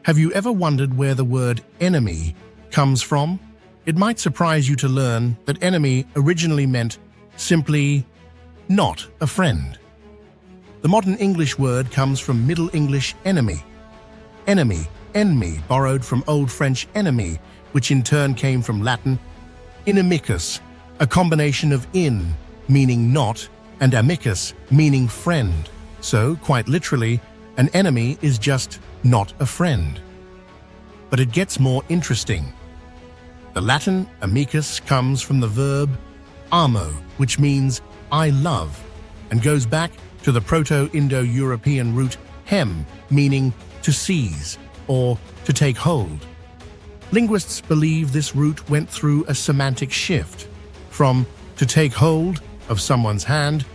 Have you ever wondered where the word enemy comes from? It might surprise you to learn that enemy originally meant simply not a friend. The modern English word comes from Middle English enemy. Enemy, ennemi, borrowed from Old French ennemi, which in turn came from Latin inimīcus, a combination of in, meaning not, and amicus, meaning friend. So, quite literally, an enemy is just not a friend. But it gets more interesting. The Latin amicus comes from the verb amo, which means I love, and goes back to the Proto-Indo-European root hem, meaning to seize or to take hold. Linguists believe this root went through a semantic shift from to take hold of someone's hand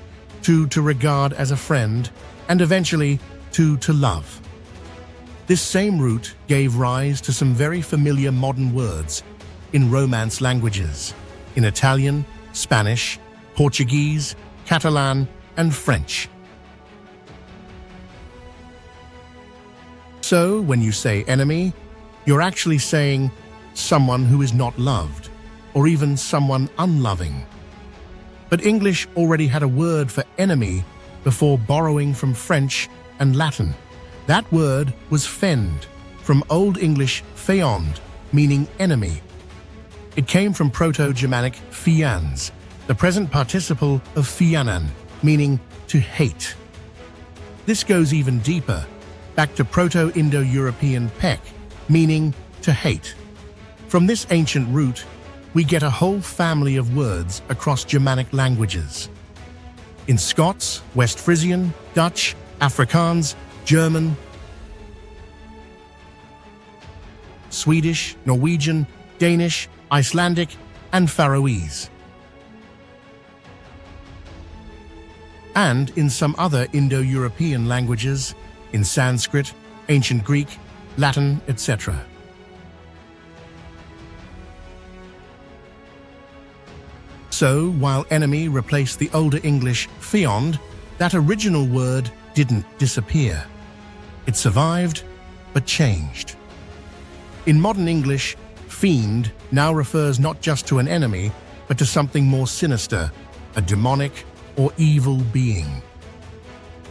to regard as a friend, and eventually to love. This same root gave rise to some very familiar modern words in Romance languages, in Italian, Spanish, Portuguese, Catalan, and French. So, when you say enemy, you're actually saying someone who is not loved, or even someone unloving. But English already had a word for enemy before borrowing from French and Latin. That word was fend, from Old English fiend, meaning enemy. It came from Proto-Germanic fians, the present participle of fianan, meaning to hate. This goes even deeper, back to Proto-Indo-European pek, meaning to hate. From this ancient root, we get a whole family of words across Germanic languages. In Scots, West Frisian, Dutch, Afrikaans, German, Swedish, Norwegian, Danish, Icelandic, and Faroese. And in some other Indo-European languages, in Sanskrit, Ancient Greek, Latin, etc. So, while enemy replaced the older English fiend, that original word didn't disappear. It survived, but changed. In modern English, fiend now refers not just to an enemy, but to something more sinister, a demonic or evil being.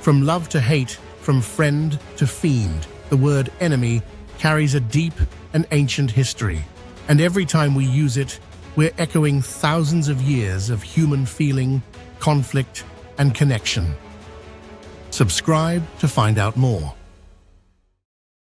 From love to hate, from friend to fiend, the word enemy carries a deep and ancient history, and every time we use it, we're echoing thousands of years of human feeling, conflict, and connection. Subscribe to find out more.